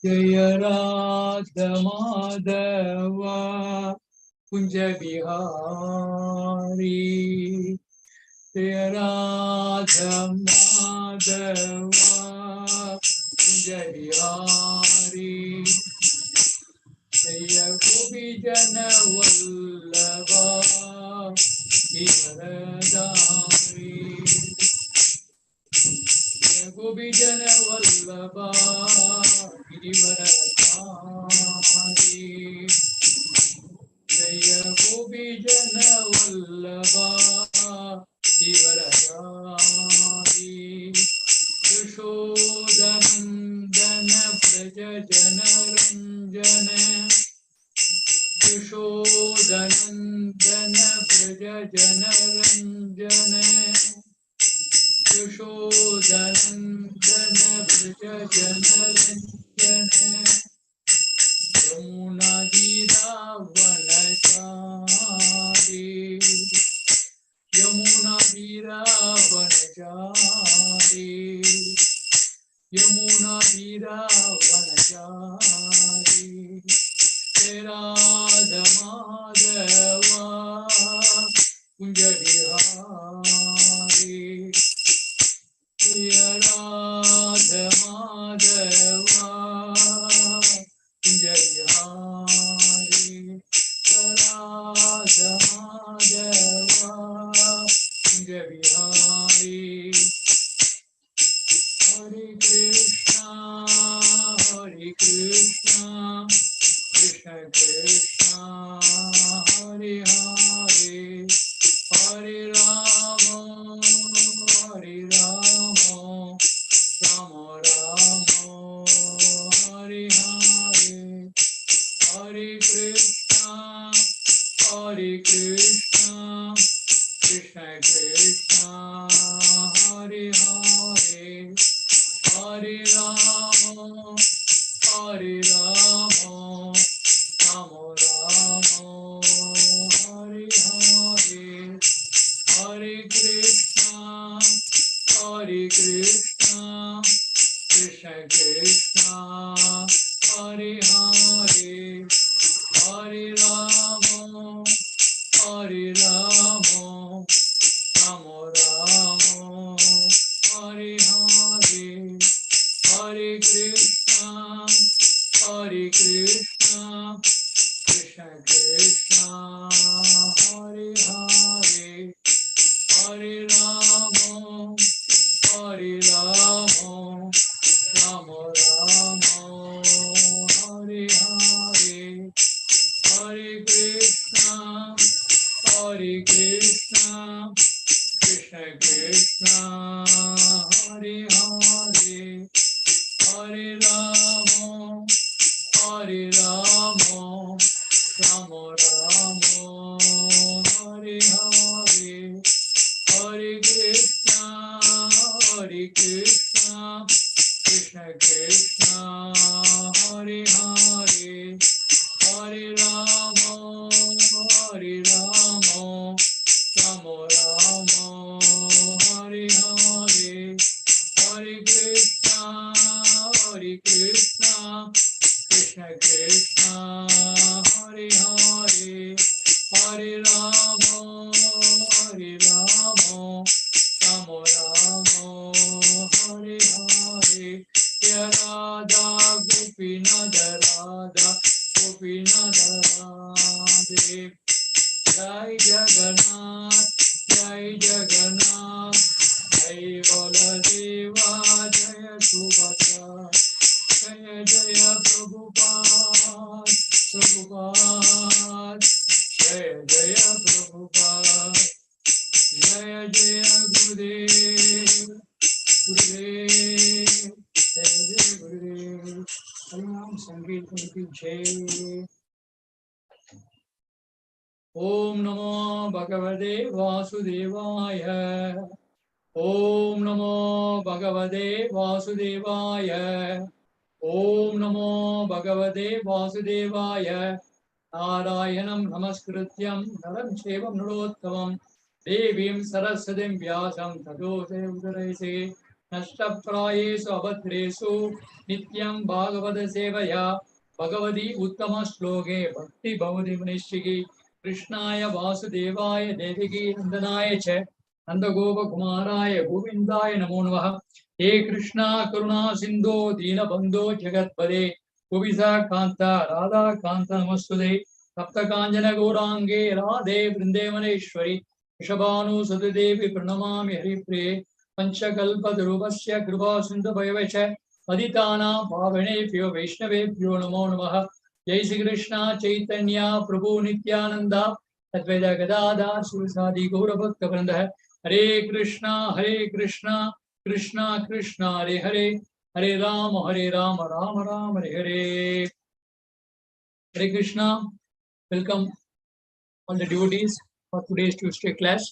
जय राधा माधव कुंज बिहारी जय राधा माधव कुंज बिहारी जय गोपी जन वल्लभा गिरधारी जय गोपी जन वल्लभा गिरिवरधारी जय गोपी जन वल्लभा गिरिवरधारी यशोदनंदन व्रज जन रंजन यशोदनंदन व्रज जन रंजन यशोदनंदन व्रज जन रंजन यमुना वीरावनचारी यमुना वीरावनचारी यमुना वीरावनचारी जय राधा माधव कुंज बिहारी जय राधा माधव कुंज बिहारी राधा माधव कुंज बिहारी हरे कृष्णा कृष्ण कृष्ण हरे हरे हरे राम राम राम हरे हरे हरे कृष्णा कृष्ण कृष्ण हरे हरे हरे राम राम राम हरे हरे हरे कृष्णा कृष्ण कृष्ण हरे हरे हरे राम राम राम हरे हरे हरे कृष्णा कृष्ण कृष्ण हरे हरे हरे राम राम राम हरे हरे हरे कृष्णा कृष्ण कृष्ण हरे हरे हरे राम राम राम हरे हरे हरे कृष्णा कृष्ण कृष्ण हरे हरे हरे राम राम राम हरे हरे हरे कृष्णा कृष्ण कृष्ण हरे हरे हरे राम राम राम हरे हरे राधा गोपीनाथ राधे जय जगन्नाथ जय बलदेवा जय सुभद्रा जय जय प्रभुपाद जय जय प्रभुपाद जय जय गुरुदेव जय जय गुरुदेव हरिनाम संकीर्तन की जय। ओम नमो भगवते वासुदेवाय ओम नमो भगवते वासुदेवाय ओम नमो भगवते वासुदेवाय नारायणं नमस्कृत्यं नरं चैव नरोत्तमं देवीं सरस्वतीं व्यासं ततो जयमुदीरये नष्टप्रायेषु अभद्रेषु नित्यं भागवत सेवया भगवती उत्तम श्लोके भक्ति भवति मुनिश्चिकी कृष्णाय वासुदेवाय देवकी नंदनाय च नंदगोप कुमाराय गोविंदाय नमो नमः। हे कृष्णा करुणा सिंधो दीनबंधो जगत्पदे गोविंदा कांता राधा कांता नमस्तुते सप्त कांचन गौरांगे राधे वृंदेवनेश्वरी वृषभानुसुते देवी प्रणमामि हरिप्रिये पंचकल्पद्रुवस्य कृपा सिन्धुभयवच पतितानां पावनेभ्यो वैष्णवेभ्यो नमो नमः। जय श्री कृष्ण चैतन्य प्रभु नित्यानंद अद्वैत गदाधर शिवसादि गौरभक्तवृंद। हरे Krishna Krishna Krishna Hare Hare Hare Ram Ram Ram Hare Hare. Hare Krishna. Welcome all the devotees for today's Tuesday class.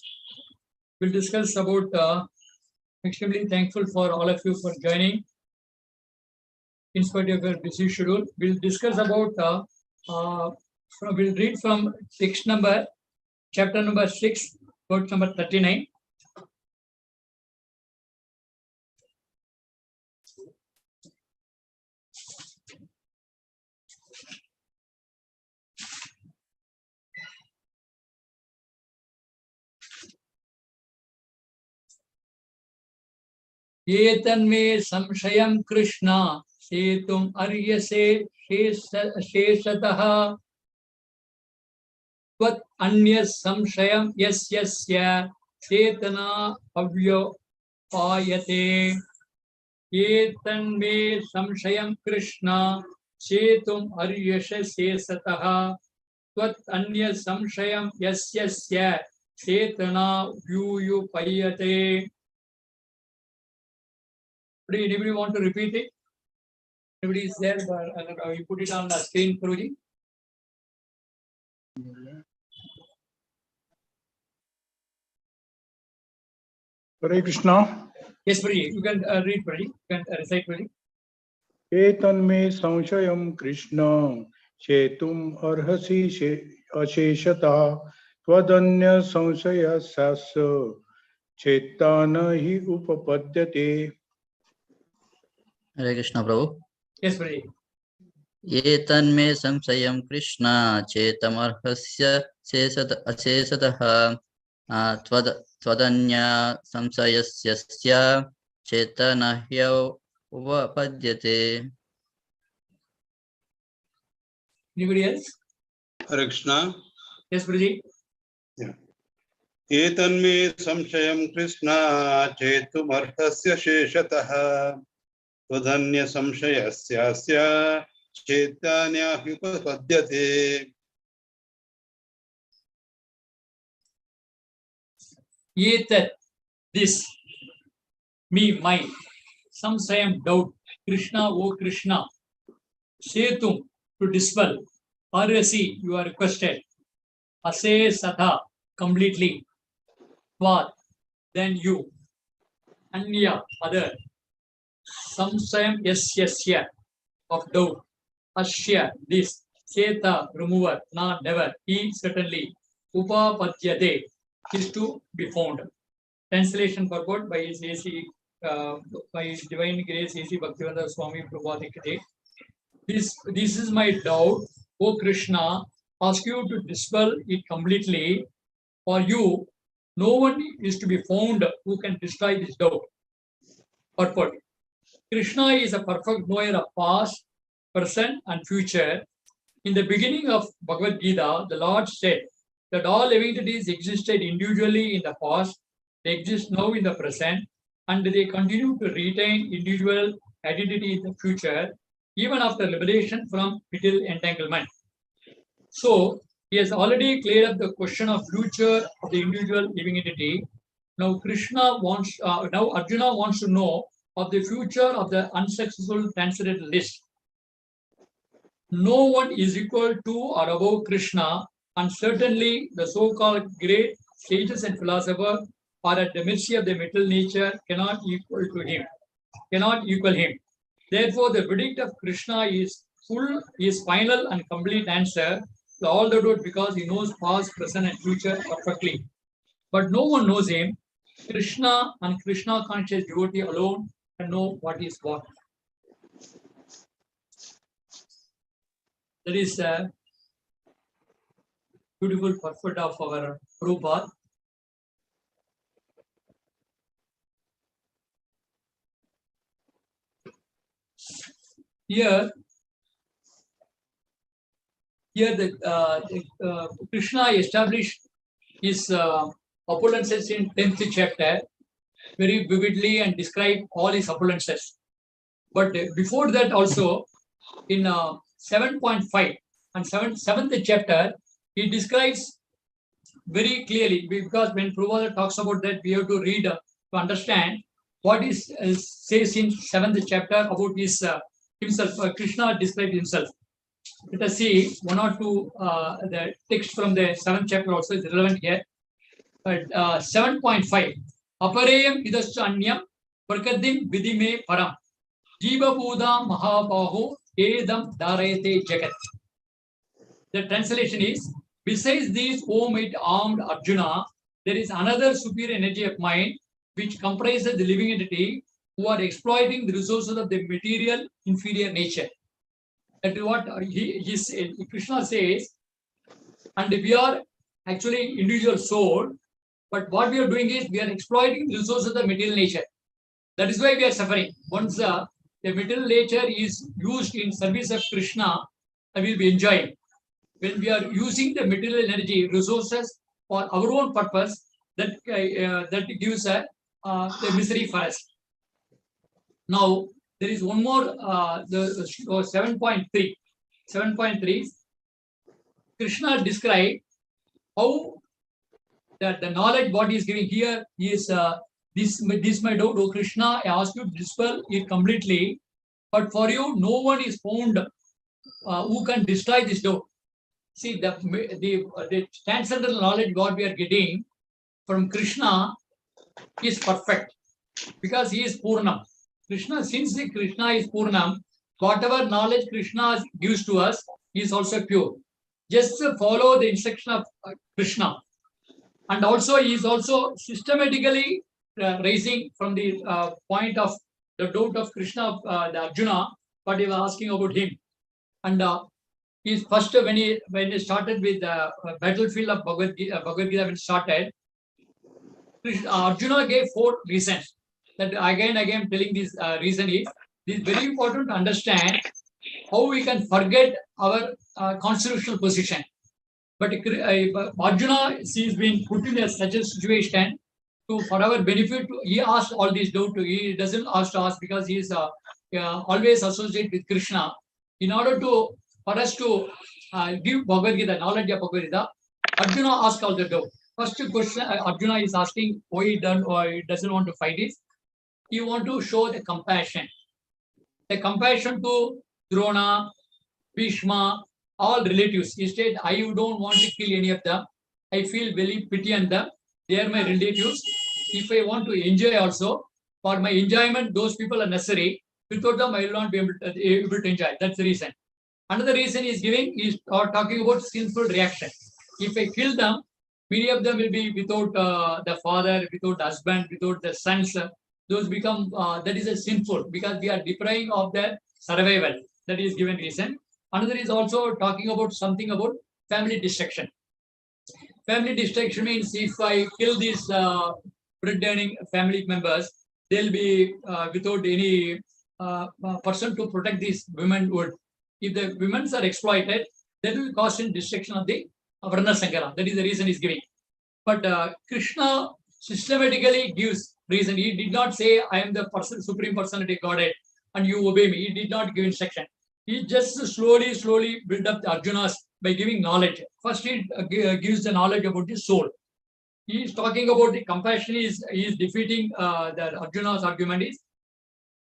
We'll discuss about extremely thankful for all of you for joining in spite of your busy schedule. We'll discuss about we'll read from text number chapter number 6 quote number 39. एतन्मे संशयं कृष्ण सेतुम् अर्यसे शेषतः त्वत् अन्य संशयं यस्य चेतना अव्यपायते। एतन्मे संशयं कृष्ण सेतुम् अर्यसे शेषतः त्वत् अन्य संशयं यस्य चेतना व्यूयुपयते। Anybody want to repeat it? Everybody is there, but you put it on the screen, Prabhuji. Hare Krishna. Yes, Prabhuji, you can read, Prabhuji. You can recite, Prabhuji. एतन्मे संशयं कृष्ण चेतुम् अर्हसि अशेषतः त्वदन्य संशयस्य चेता न हि उपपद्यते। हरे कृष्ण प्रभु। Yes, Prabhuji. ये तन्मे संशयं कृष्ण चेतमर्हस्य अशेषतः त्वदन्य संशयस्य चेता न ह्युपपद्यते। Anybody else? Hare Krishna. Yes, Prabhuji. एतन्मे संशयं Krishna चेतुमर्हस्य शेषतः त्वदन्य संशयस्यास्य चेतान्याह्युपपद्यते। Etat, this, me, my, samsayam, doubt, Krishna, O Krishna, setum, to dispel, arasi, you are requested, ase satha, completely, tvat, then you, anya, other, samsayam, yasya, of doubt, asya, this, cheta, remover, not never, he, certainly, upapadyate, is to be found. Translation purport by His A.C. By His Divine Grace A.C. Bhaktivedanta Swami Prabhupada. This is my doubt, O Krishna. Ask you to dispel it completely. For you, no one is to be found who can destroy this doubt. Purport. Krishna is a perfect knower of past, present, and future. In the beginning of Bhagavad Gita, the Lord said that all living entities existed individually in the past, they exist now in the present, and they continue to retain individual identity in the future, even after liberation from material entanglement. So, he has already cleared up the question of future of the individual living entity. Now, now Arjuna wants to know of the future of the unsuccessful transcendental list. No one is equal to or above Krishna, and certainly the so-called great sages and philosophers are at the mercy of the material nature, cannot equal him. Therefore, the verdict of Krishna is final and complete answer to all the doubt, because he knows past, present, and future perfectly. But no one knows him. Krishna and Krishna conscious devotee alone can know what is what. That is a beautiful purport of our Prabhupada. Here Krishna established his opulences in 10th chapter very vividly and describe all his opulences. But before that also, in 7.5 and 7th chapter, he describes very clearly, because when Prabhupada talks about that, we have to read to understand what is says in 7th chapter about his himself. Krishna described himself. Let us see one or two the text from the 7th chapter also is relevant here. But 7.5, Apareyam idascha anyam prakadim vidime param jiva buddha mahabaho edam dharayate jagat. The translation is, besides these, O might armed Arjuna, there is another superior energy of mind which comprises the living entity who are exploiting the resources of the material inferior nature. That is what Krishna says, and we are actually individual soul, but what we are doing is we are exploiting the resources of the material nature. That is why we are suffering. Once the material nature is used in service of Krishna, we will be enjoying. When we are using the material energy resources for our own purpose, that gives a misery for us. Now there is one more, the 7.3. 7.3, Krishna described how that the knowledge what he is giving here is this my doubt, O Krishna, I ask you to dispel it completely, but for you no one is found who can destroy this doubt. See, the transcendental knowledge what we are getting from Krishna is perfect, because he is Purnam. Krishna, since Krishna is Purnam, whatever knowledge Krishna gives to us is also pure. Just follow the instruction of Krishna. And also he is also systematically raising from the point of the doubt of Krishna, the Arjuna, what he was asking about him. And he's first when he started with the battlefield of Bhagavad Gita, when it started, Arjuna gave 4 reasons. That again telling this reason is, it is very important to understand how we can forget our constitutional position. But Arjuna is being put in such a situation for our benefit. He asked all these doubt. He doesn't ask to ask because he is always associated with Krishna. In order for us to give Bhagavad Gita, knowledge of Bhagavad Gita, Arjuna asked all the doubt. First question Arjuna is asking why he doesn't want to fight is, he want to show the compassion. The compassion to Drona, Bhishma, all relatives. He said, I don't want to kill any of them. I feel very pity on them. They are my relatives. If I want to enjoy also, for my enjoyment, those people are necessary. Without them, I will not be able to enjoy. That's the reason. Another reason he is giving is talking about sinful reaction. If I kill them, many of them will be without the father, without the husband, without the sons. Those become, that is a sinful, because we are depriving of their survival. That is given reason. Another is also talking about something about family destruction. Family destruction means if I kill these bread-earning family members, they'll be without any person to protect these women would. If the women are exploited, that will cause destruction of the Varna Sankara. That is the reason he's giving. But Krishna systematically gives reason. He did not say, I am the supreme personality Godhead and you obey me. He did not give instruction. He just slowly build up the Arjunas by giving knowledge. First, he gives the knowledge about the soul. He is talking about the compassion. He is defeating the Arjuna's argument is,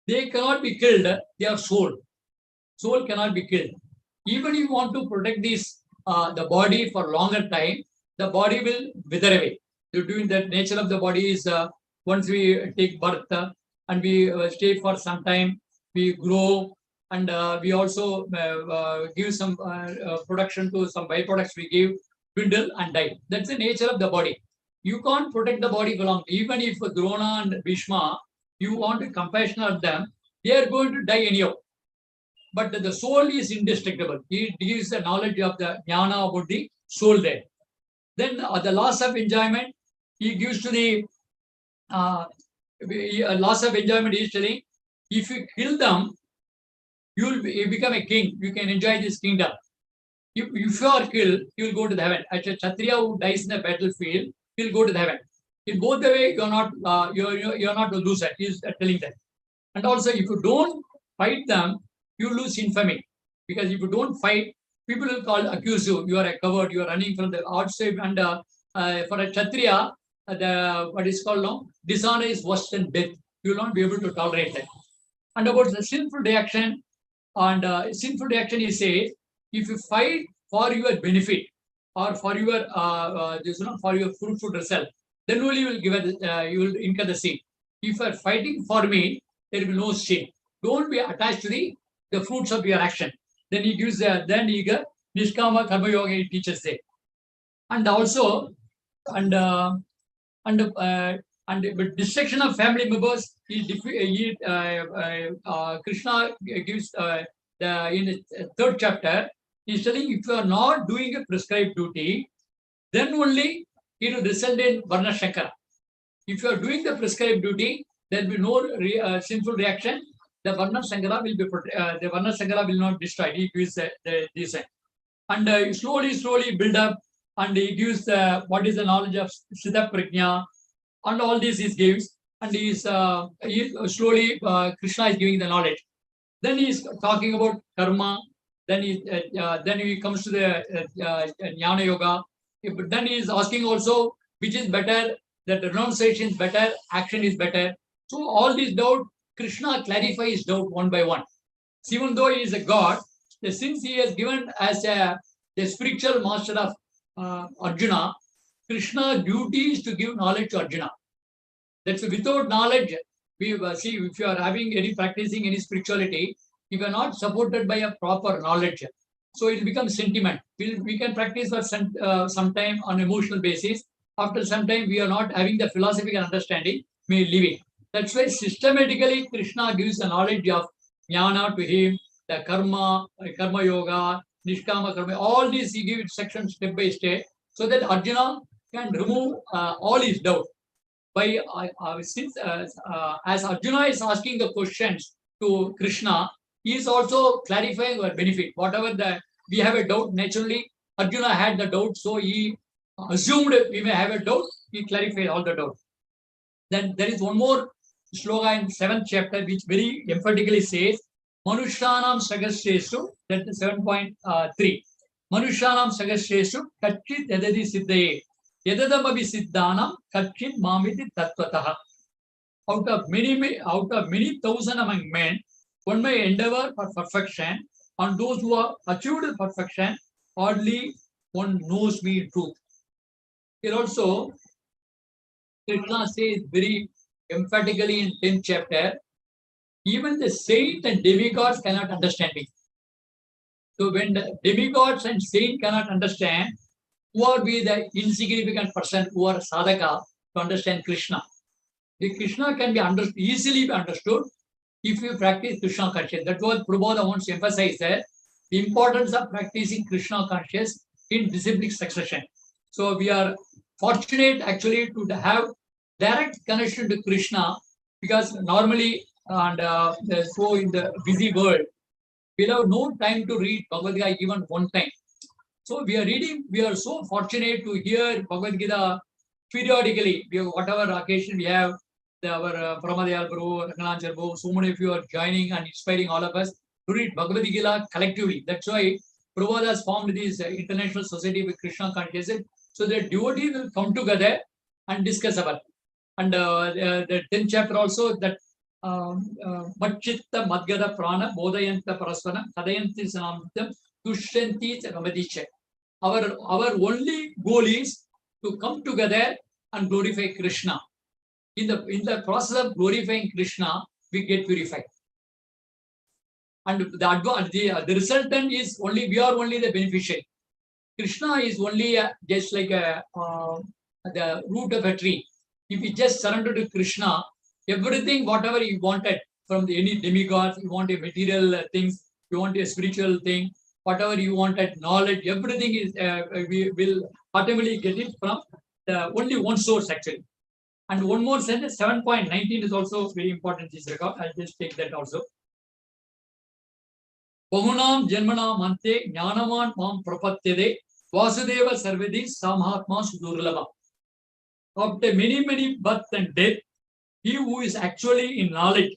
they cannot be killed. They are soul. Soul cannot be killed. Even if you want to protect this the body for longer time, the body will wither away. Doing that, nature of the body is once we take birth and we stay for some time, we grow, and we also give some production to some byproducts we give, dwindle and die. That's the nature of the body. you can't protect the body for long. Even if Drona and Bhishma, you want to compassion of them, they are going to die anyhow. But the soul is indestructible. He gives the knowledge of the jnana about the soul there. Then the loss of enjoyment, he gives to the loss of enjoyment. He is telling, if you kill them, you become a king. You can enjoy this kingdom. If you are killed, you will go to the heaven. As a Kshatriya who dies in the battlefield, he will go to the heaven. In both the way, you're not a loser. He is telling that. And also, if you don't fight them, you lose infamy. Because if you don't fight, people will accuse you. You are a coward. You are running from the outside. And for a Kshatriya, what is called now, dishonor is worse than death. You will not be able to tolerate that. And about the sinful reaction, and sinful reaction, he says, if you fight for your benefit or for your for your fruitful result, then only you will you will incur the sin. If you are fighting for me, there will be no sin. Don't be attached to the fruits of your action. Then he gives then he gives Nishkama Karma Yoga, he teaches there. And also, and but destruction of family members, Krishna gives in the third chapter, he's telling, if you are not doing a prescribed duty, then only it will result in Varna Shankara. If you are doing the prescribed duty, there will be no sinful reaction. The Varna Shankara will be the Varna Shankara will not destroy. He gives the descent. And slowly build up, and he gives what is the knowledge of Siddha Prajna, and all this he gives, and he slowly Krishna is giving the knowledge. Then he is talking about karma. Then he comes to the jnana yoga. But then he is asking also which is better, that renunciation is better, action is better. So all these doubt, Krishna clarifies doubt one by one. So even though he is a god, since he has given as a spiritual master of Arjuna, Krishna's duty is to give knowledge to Arjuna. That's without knowledge, we see if you are having any practicing any spirituality, if you are not supported by a proper knowledge, so it becomes sentiment. We can practice for some time on emotional basis. After some time, we are not having the philosophical understanding, we leave it. That's why systematically Krishna gives the knowledge of jnana to him, the karma yoga, nishkama karma, all these he gives sections step by step, so that Arjuna can remove all his doubt. By as Arjuna is asking the questions to Krishna, he is also clarifying our benefit. Whatever we have a doubt, naturally Arjuna had the doubt, so he assumed we may have a doubt, he clarified all the doubt. Then there is one more sloga in 7th chapter which very emphatically says, Manushyanam Sagastreshu, that is 7.3. Manushyanam Sagastreshu, Kachit Yadadi Siddhaye, Yadadamabi Siddhanam, Kachit Mamiti Tattvataha. Out of many thousand among men, one may endeavor for perfection, and those who have achieved perfection, hardly one knows me in truth. Here also, Krishna says very emphatically in 10th chapter, even the saint and demigods cannot understand me. So when the demigods and saint cannot understand, who are we the insignificant person who are sadhaka to understand Krishna? The Krishna can be easily be understood if you practice Krishna consciousness. That's what Prabhu wants to emphasize there, the importance of practicing Krishna consciousness in disciplic succession. So we are fortunate actually to have direct connection to Krishna, because normally and so in the busy world, we have no time to read Bhagavad Gita even one time. So we are reading, we are so fortunate to hear Bhagavad Gita periodically. We have, whatever occasion we have, our Pramadayal Prabhu, Ranganacharya Prabhu, so many of you are joining and inspiring all of us to read Bhagavad Gita collectively. That's why Prabhu has formed this International Society with Krishna Consciousness, so that devotees will come together and discuss about. And the 10th chapter also, that Machitta Madgada Prana Bodayanta Parasvana Kadayanti Sanamtam Tushyanti Ramadiche. Our only goal is to come together and glorify Krishna. In the process of glorifying Krishna, we get purified. And the resultant is only, we are only the beneficiary. Krishna is only just like a the root of a tree. If you just surrender to Krishna, everything, whatever you wanted from any demigods, you want a material things, you want a spiritual thing, whatever you wanted, knowledge, everything is we will automatically get it from the only one source actually. And one more sentence, 7.19 is also very important. This record, I'll just take that also. Bahunam Janmanam Ante Jnanaman Mam Prapatyade Vasudeva Sarvedi Samahatma Sudurlava. After many birth and death, he who is actually in knowledge,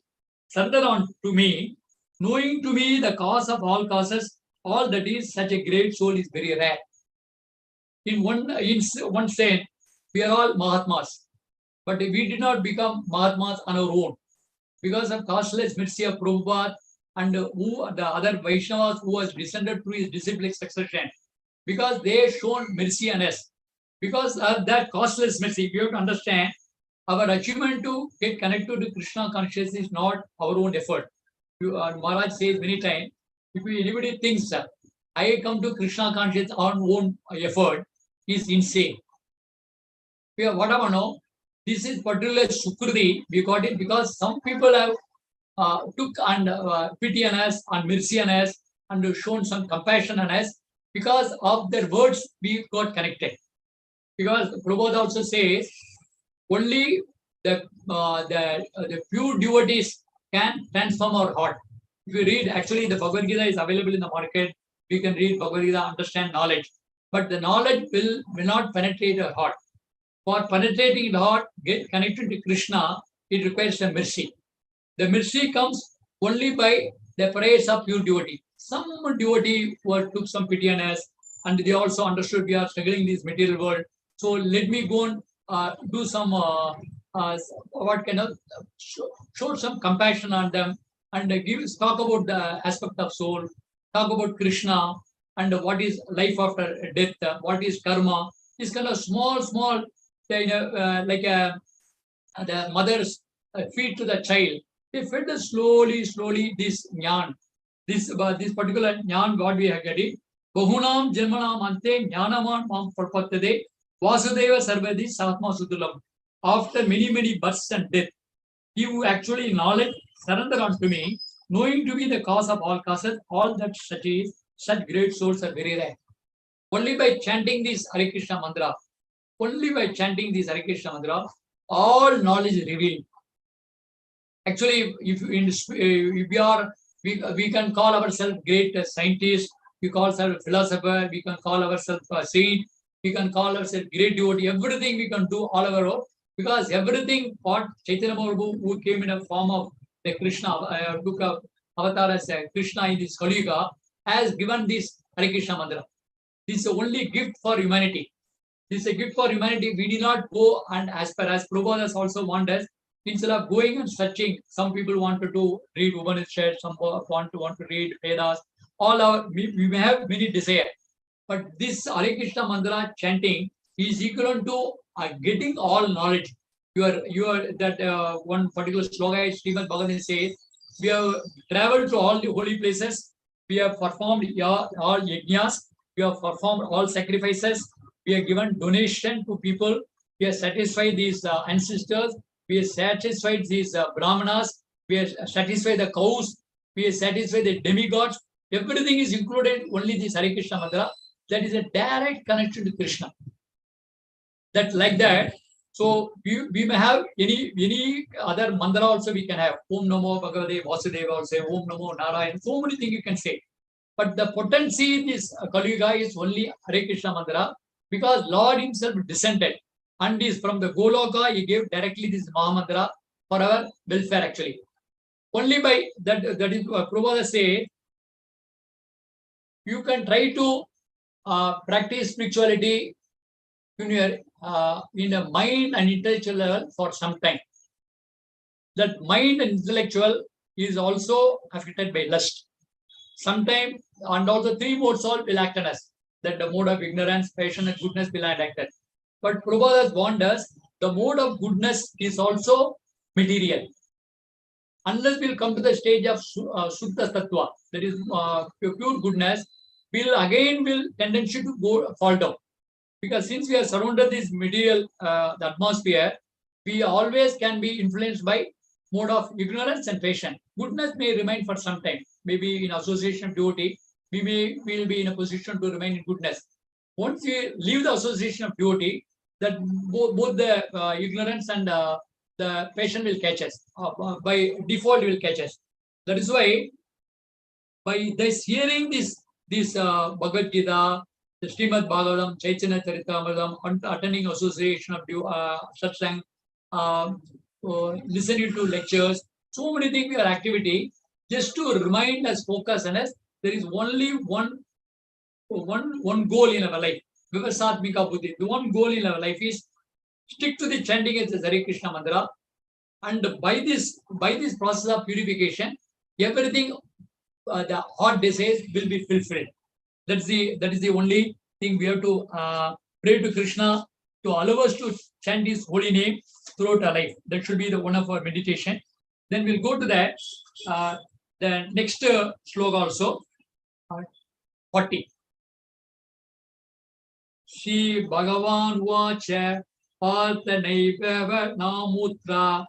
surrender on to me, knowing to me the cause of all causes, all that is such a great soul is very rare. In one sense, we are all Mahatmas, but we did not become Mahatmas on our own because of causeless mercy of Prabhupada and who the other Vaishnavas who has descended through his disciplic succession, because they have shown mercy on us. Because of that causeless mercy, we have to understand our achievement to get connected to Krishna consciousness is not our own effort. Maharaj says many times, if anybody thinks I come to Krishna consciousness on own effort, is insane. Whatever no, this is particular Sukriti, we got it because some people have took and pity on us and mercy on us and shown some compassion on us. Because of their words, we got connected. Because Prabhupada also says, only the pure devotees can transform our heart. If you read, actually the Bhagavad Gita is available in the market. We can read Bhagavad Gita, understand knowledge. But the knowledge will not penetrate our heart. For penetrating the heart, get connected to Krishna, it requires a mercy. The mercy comes only by the prayers of pure devotee. Some devotee who took some pity on us, and they also understood we are struggling in this material world. So let me go and do some what kind of show some compassion on them and talk about the aspect of soul, talk about Krishna and what is life after death, what is karma. This kind of small, like the mother's feed to the child. They fed slowly this jnana. This particular jnana, what we have got it. Bahunam Janmanam Ante Jnanaman Mam Prapatyade Vasudeva Sarvadi Satma Sudulam. After many births and death, he who actually knowledge surrender unto me, knowing to be the cause of all causes, all that such great souls are very rare. Only by chanting this Hare Krishna mantra, all knowledge is revealed. Actually, if we can call ourselves great scientists, we call ourselves philosopher, we can call ourselves saint, we can call ourselves great devotee, everything we can do all our own, because everything what Chaitanya Mahaprabhu, who came in a form of the Krishna, took a avatar as Krishna in this Kali Yuga, has given this Hare Krishna mantra. This is the only gift for humanity. This is a gift for humanity. We did not go and as Prabhupada has also warned us, instead of going and searching, some people want to read Upanishad, some want to read Vedas. We may have many desires, but this Hare Krishna mantra chanting is equivalent to getting all knowledge. That one particular sloga, Srimad Bhagavatam says, we have traveled to all the holy places, we have performed all yajnas, we have performed all sacrifices, we have given donation to people, we have satisfied these ancestors, we have satisfied these brahmanas, we have satisfied the cows, we have satisfied the demigods. Everything is included, only this Hare Krishna mantra. That is a direct connection to Krishna. That like that. So we may have any other mantra also we can have. Om Namo Bhagavate Vasudeva also, Om Namo Narayan. So many things you can say. But the potency in this Kali Yuga is only Hare Krishna mantra, because Lord himself descended. And is from the Goloka, he gave directly this Mahamantra for our welfare actually. Only by that is Prabhupada say, you can try to practice spirituality in a mind and intellectual level for some time. That mind and intellectual is also affected by lust. Sometimes, and also three modes all will act on us. That the mode of ignorance, passion, and goodness will act on. But Prabhupada has warned us, the mode of goodness is also material. Unless we'll come to the stage of Suddha Tattva, that is pure goodness, will tendency to fall down. Because since we are surrounded this material, the atmosphere, we always can be influenced by mode of ignorance and passion. Goodness may remain for some time. Maybe in association of devotee, will be in a position to remain in goodness. Once we leave the association of devotee, that both the ignorance and the passion will catch us. By default, will catch us. That is why, by this hearing this Bhagavad Gita, the Srimad Bhagavatam, Chaitanya Charitamrita, attending association of satsang, listening to lectures, so many things are activity, just to remind us, focus on us, there is only one goal in our life. Vivasatmika Buddhi. The one goal in our life is stick to the chanting of the Hare Krishna mantra, and by this process of purification, everything the heart desires will be fulfilled. That is the only thing we have to pray to Krishna to allow us to chant His holy name throughout our life. That should be the one of our meditation. Then we'll go to that. The next sloka also, 40. Shri Bhagavan Vacha Parthanaiva Namutra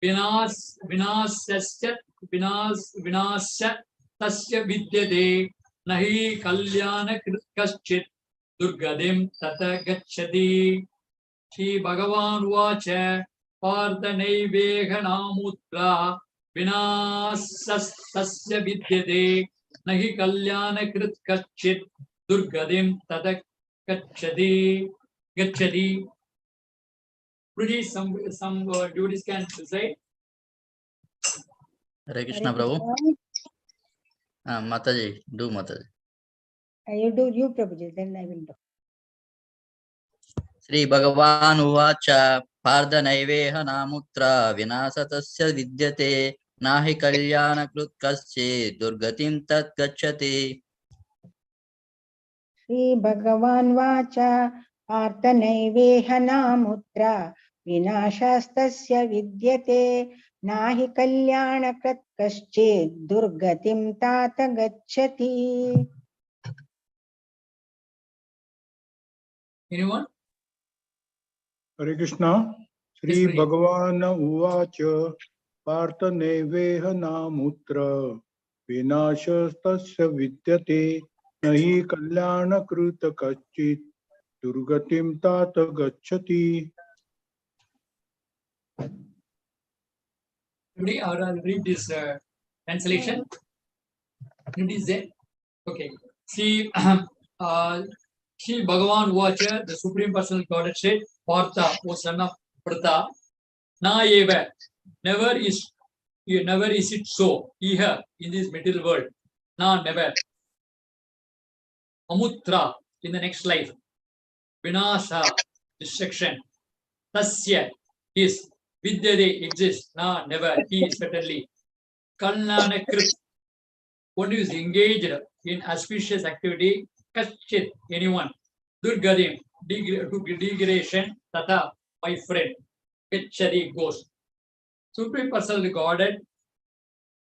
Vinasya Tasya Vidyade Nahi Kalyana Kaschit Durgadim Tata Gachati. Shri Bhagavan Vacha Parthanaiva Namutra Vinasya Vidyade Nahi Kalyana Kaschit Durgadim Tata Gachati. Please, some devotees can say. Hare Krishna, Prabhu. Mataji, do Mataji. You do, you Prabhuji, then I will do. Sri Bhagavan Uvacha Pardhanaiveha Namutra Vinasatasya Vidyate Nahi Kalyana Krutkaschit Durgatim Tat Gachati. Shri Bhagavan Vacha Parthanaiveha Namutra Vinashastasya Vidyate Nahi Kalyana Kaschit Durgatim Tata Gachati. Anyone? Hare Krishna. Sri Yes, please. Bhagavana Uvacha Parthaneveha Namutra Vinashastasya Vidyate Nahi Kalyana Kruta Kachit Durgatim Tata Gachati. Today, I'll read this translation. It is there. Okay. See, Shri Bhagavan Vacha, the Supreme Personal Godhead said, Partha, O son of Pratha, Na eva, never is it so, here in this material world. Na, never. Amutra, in the next life. Vinasa, destruction. Tasya, is. Vidyade, exists. Na, never. He is certainly. Kalyana Krit, one who is engaged in auspicious activity. Kachit, anyone. Durgadim, degradation. Tata, my friend. Gachari, goes. Supreme Personality Godhead,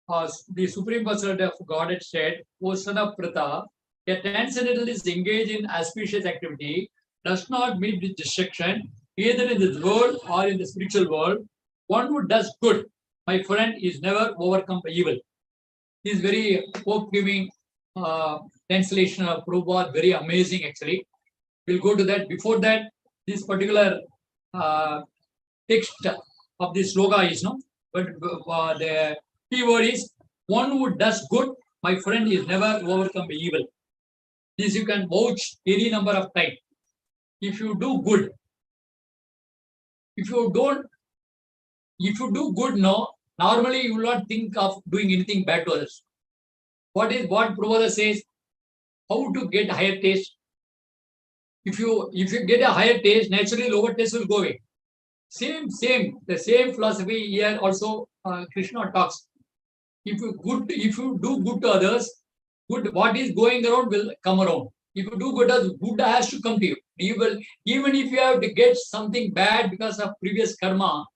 the Supreme Personality of Godhead said, O son of Pratha, a transcendentalist engaged in auspicious activity does not meet with destruction either in this world or in the spiritual world. One who does good, my friend, is never overcome by evil. This is very hope-giving translation of Prabhupada, very amazing actually. We'll go to that. Before that, this particular text of this sloka is but the key word is one who does good, my friend, is never overcome by evil. This you can vouch any number of times. If you do good, if you do good, normally you will not think of doing anything bad to others. What Prabhupada says, how to get higher taste? If you get a higher taste, naturally lower taste will go away. The same philosophy here also Krishna talks. If you do good to others, good, what is going around will come around. If you do good has to come to you. Even if you have to get something bad because of previous karma,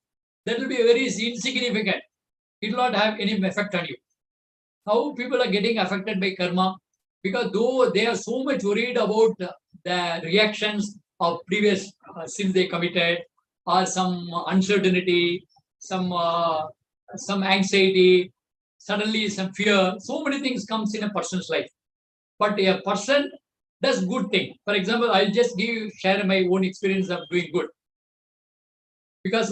that will be very insignificant. It will not have any effect on you. How people are getting affected by karma? Because though they are so much worried about the reactions of previous sins they committed, or some uncertainty, some anxiety, suddenly some fear. So many things comes in a person's life. But a person does good thing. For example, I'll just share my own experience of doing good. Because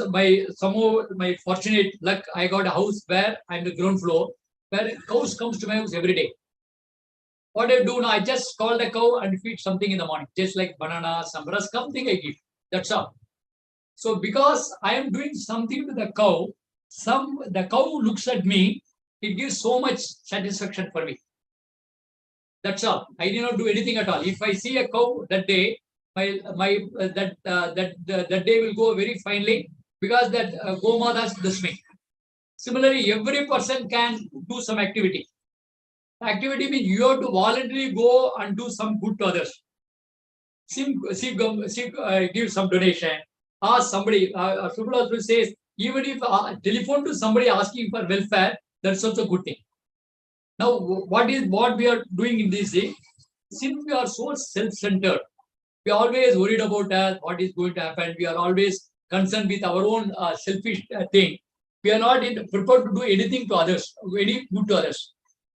somehow my fortunate luck, I got a house where I'm the ground floor, where cows comes to my house every day. What I do now, I just call the cow and feed something in the morning, just like banana, some rusk, something I give. That's all. So because I am doing something to the cow, the cow looks at me, it gives so much satisfaction for me. That's all. I did not do anything at all. If I see a cow that day, that day will go very finely because that Gomadas bless me. Similarly, every person can do some activity. Activity means you have to voluntarily go and do some good to others. Give some donation. Ask somebody. Subhadra says, even if telephone to somebody asking for welfare, that's also a good thing. Now, what we are doing in this day? Since we are so self-centered, we are always worried about what is going to happen. We are always concerned with our own selfish thing. We are not prepared to do anything to others, any good to others.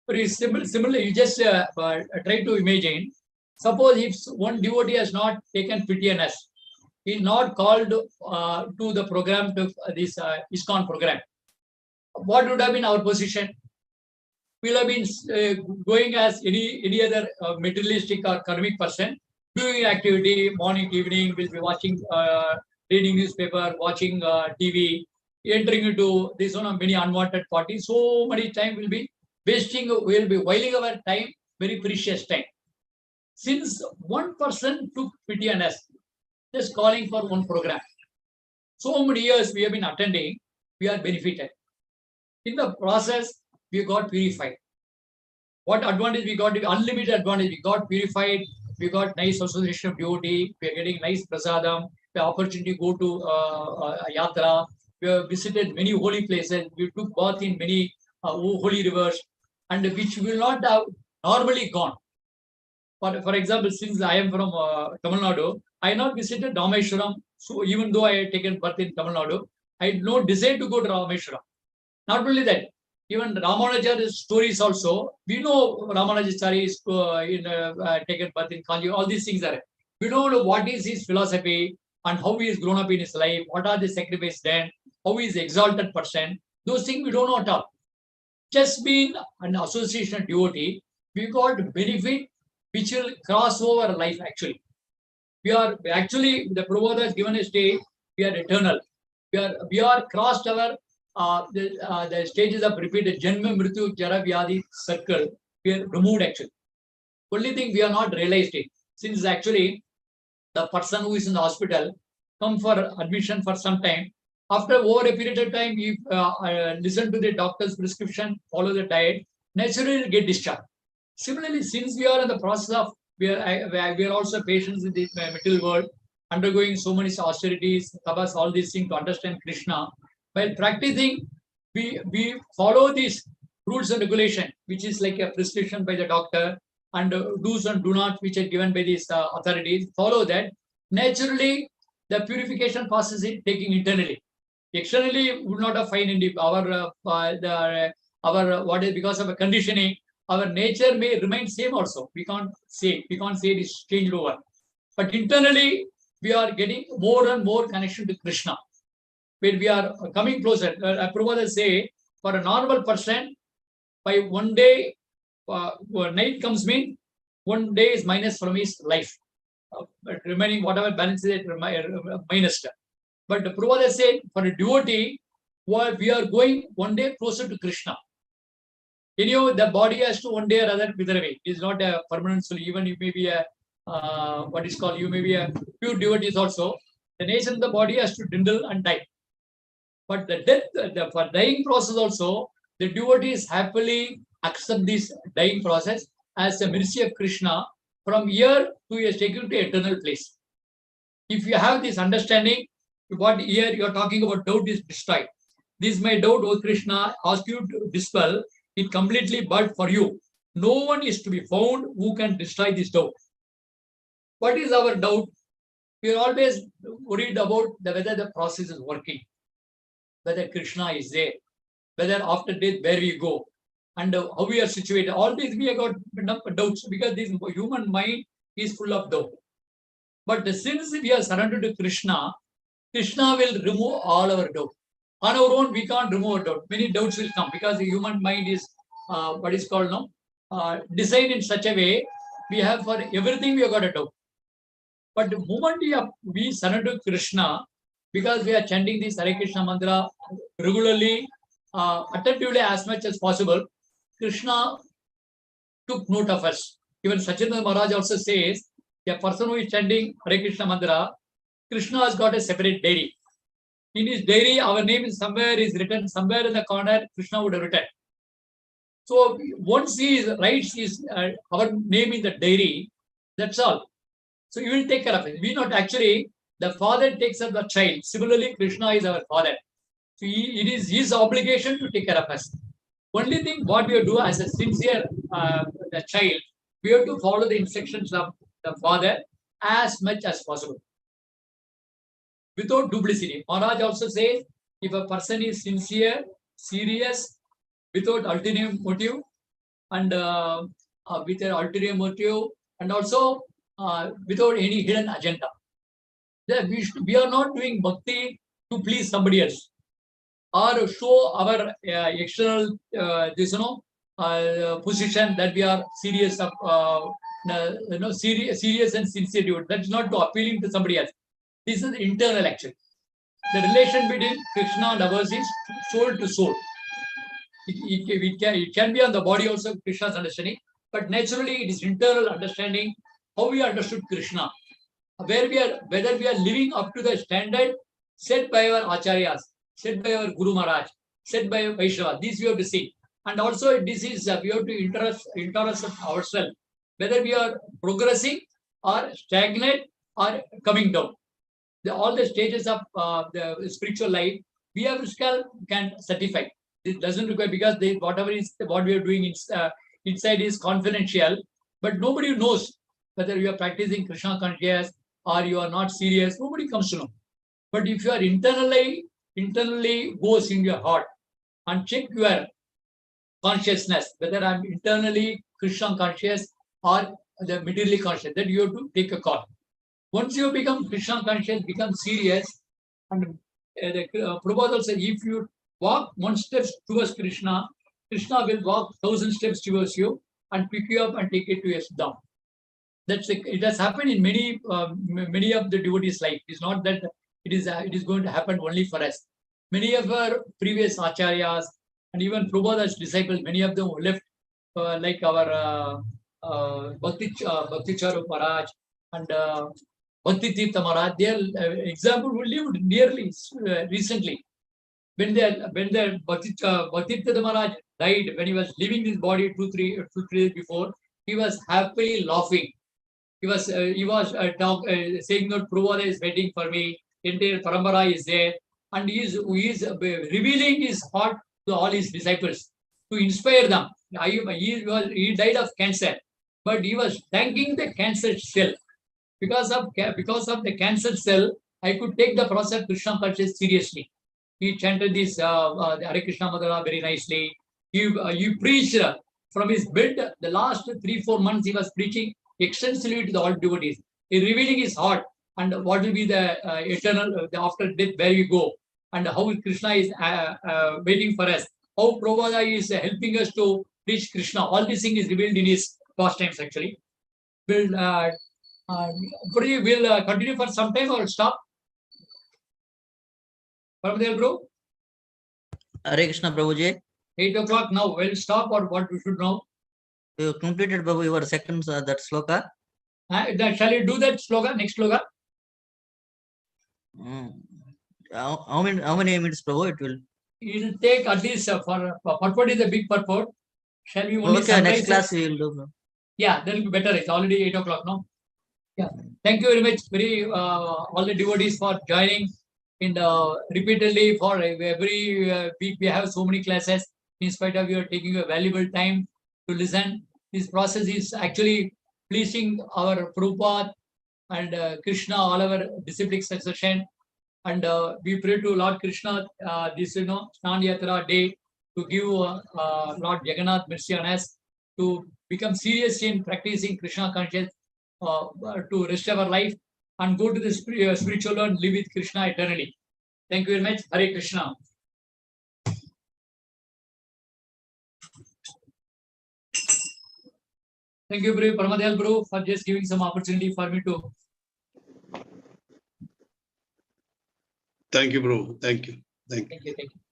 But it's similar. You just try to imagine. Suppose if one devotee has not taken pity on us, he is not called to the program, to this ISKCON program. What would have been our position? We'll have been going as any other materialistic or karmic person, doing activity morning, evening. We'll be watching, reading newspaper, watching TV, entering into this one of many unwanted parties. So many time we'll be wasting. We'll be whiling our time, very precious time. Since one person took pity on us, just calling for one program. So many years we have been attending, we are benefited. In the process, we got purified. What advantage we got? Unlimited advantage. We got purified. We got nice association of devotee. We are getting nice prasadam. The opportunity to go to yatra. We have visited many holy places. We took bath in many holy rivers, and which will not have normally gone. For example, since I am from Tamil Nadu, I have not visited Rameshwaram. So even though I had taken birth in Tamil Nadu, I had no desire to go to Rameshwaram. Not only that, even Ramanuja's stories also, we know Ramanujacharya is taken birth in Kanji. All these things are. We don't know what is his philosophy and how he has grown up in his life, what are the sacrifices done, how he is exalted person. Those things we don't know at all. Just being an association devotee, we got benefit which will cross over life actually. We are actually, the Prabhu has given a state, we are eternal. We are crossed our the stages of repeated Janma, Mrityu, Jara, Vyadhi circle. We are removed actually. Only thing we are not realized it. Since actually the person who is in the hospital come for admission for some time. After over a period of time, you listen to the doctor's prescription, follow the diet, naturally get discharged. Similarly, since we are in the process of, we are also patients in the material world, undergoing so many austerities, tapas, all these things to understand Krishna. While practicing, we follow these rules and regulation, which is like a prescription by the doctor, and do's and do not, which are given by these authorities. Follow that. Naturally, the purification process is taking internally. Externally, would not have fine in our what is because of a conditioning. Our nature may remain same also. We can't say it is changed over. But internally, we are getting more and more connection to Krishna. When we are coming closer, Prabhupada say, for a normal person, by one day, night comes in, 1 day is minus from his life. But remaining whatever balance is minus. But the Prabhupada said, for a devotee, we are going 1 day closer to Krishna. Anyhow, the body has to 1 day or other wither away. It is not a permanent soul. Even you may be a you may be a pure devotee also. The nature of the body has to dwindle and die. But the death, for dying process also, the devotees happily accept this dying process as a mercy of Krishna. From here to a taken to eternal place. If you have this understanding, what here you are talking about doubt is destroyed. This my doubt, O Krishna, ask you to dispel it completely, but for you. No one is to be found who can destroy this doubt. What is our doubt? We are always worried about whether the process is working, whether Krishna is there, whether after death where we go, and how we are situated. All these we have got enough doubts because this human mind is full of doubt. But since we are surrendered to Krishna, Krishna will remove all our doubt. On our own, we can't remove our doubt. Many doubts will come because the human mind is what is called now designed in such a way. We have for everything we have got a doubt. But the moment we surrender to Krishna, because we are chanting this Hare Krishna mantra regularly, attentively as much as possible, Krishna took note of us. Even Sachinanda Maharaj also says, a person who is chanting Hare Krishna mantra, Krishna has got a separate diary. In his diary, our name is written somewhere in the corner, Krishna would have written. So once he writes our name in the diary, that's all. So he will take care of it. We not actually, the father takes care of the child. Similarly, Krishna is our father. So it is his obligation to take care of us. Only thing what we do as a sincere the child, we have to follow the instructions of the father as much as possible, without duplicity. Maharaj also says, if a person is sincere, serious, without ulterior motive, and with an ulterior motive, and also without any hidden agenda, that we are not doing bhakti to please somebody else or show our external position that we are serious of serious and sincere. That's not to appealing to somebody else. This is internal action. The relation between Krishna and ours is soul to soul. It can be on the body also, Krishna's understanding, but naturally it is internal understanding, how we understood Krishna, whether we are living up to the standard set by our acharyas, set by our Guru Maharaj, set by Vaishnava. This we have to see. And also this is, we have to interest ourselves, whether we are progressing or stagnant or coming down. All the stages of the spiritual life, we have can certify. It doesn't require, because whatever is what we are doing inside is confidential, but nobody knows whether you are practicing Krishna conscious or you are not serious. Nobody comes to know. But if you are internally goes in your heart and check your consciousness, whether I'm internally Krishna conscious or the materially conscious, then you have to take a call. Once you become Krishna conscious, become serious, and Prabhu also, if you walk one step towards Krishna, Krishna will walk 1,000 steps towards you and pick you up and take it to your down. It has happened in many of the devotees' life. It's not that it is going to happen only for us. Many of our previous acharyas and even Prabhupada's disciples, many of them left, like our Bhakti Charu Maharaj and Bhakti Tirtha Maharaj. Their example who lived nearly recently. When Bhakti Tirtha Maharaj died, when he was leaving this body two, three days before, he was happily laughing. He was saying that Prabhupada is waiting for me, entire Parambara is there, and he is revealing his heart to all his disciples to inspire them. He died of cancer, but he was thanking the cancer cell. Because of the cancer cell, I could take the process of Krishna consciousness seriously. He chanted this the Hare Krishna mantra very nicely. He preached from his bed. The last 3-4 months he was preaching extensively to the all devotees. He revealing his heart and what will be the eternal after death, where we go, and how Krishna is waiting for us. How Prabhupada is helping us to reach Krishna. All these things is revealed in his pastimes actually. Will continue for some time or stop? Paramadev bro? Hare Krishna Prabhuji. 8 o'clock now. We'll stop, or what we should know? You completed Prabhu your second that sloka. Shall we do that slogan? Next slogan? How many minutes, Prabhu? It will. It will take at least for purport is a big purport. Shall we only Okay, next summarize class it? we will do. Yeah, that will be better. It's already 8 o'clock now. Yeah. Thank you very much. All the devotees for joining repeatedly for every week. We have so many classes. In spite of you taking a valuable time to listen, this process is actually pleasing our Prabhupada and Krishna all our disciplic succession. And we pray to Lord Krishna this Snan Yatra day to give Lord Jagannath mercy on us to become serious in practicing Krishna conscious to rest our life and go to the spiritual world and live with Krishna eternally. Thank you very much. Hare Krishna. Thank you, Paramadhyal Bro, for just giving some opportunity for me to. Thank you, bro. Thank you. Thank you. Thank you. Thank you.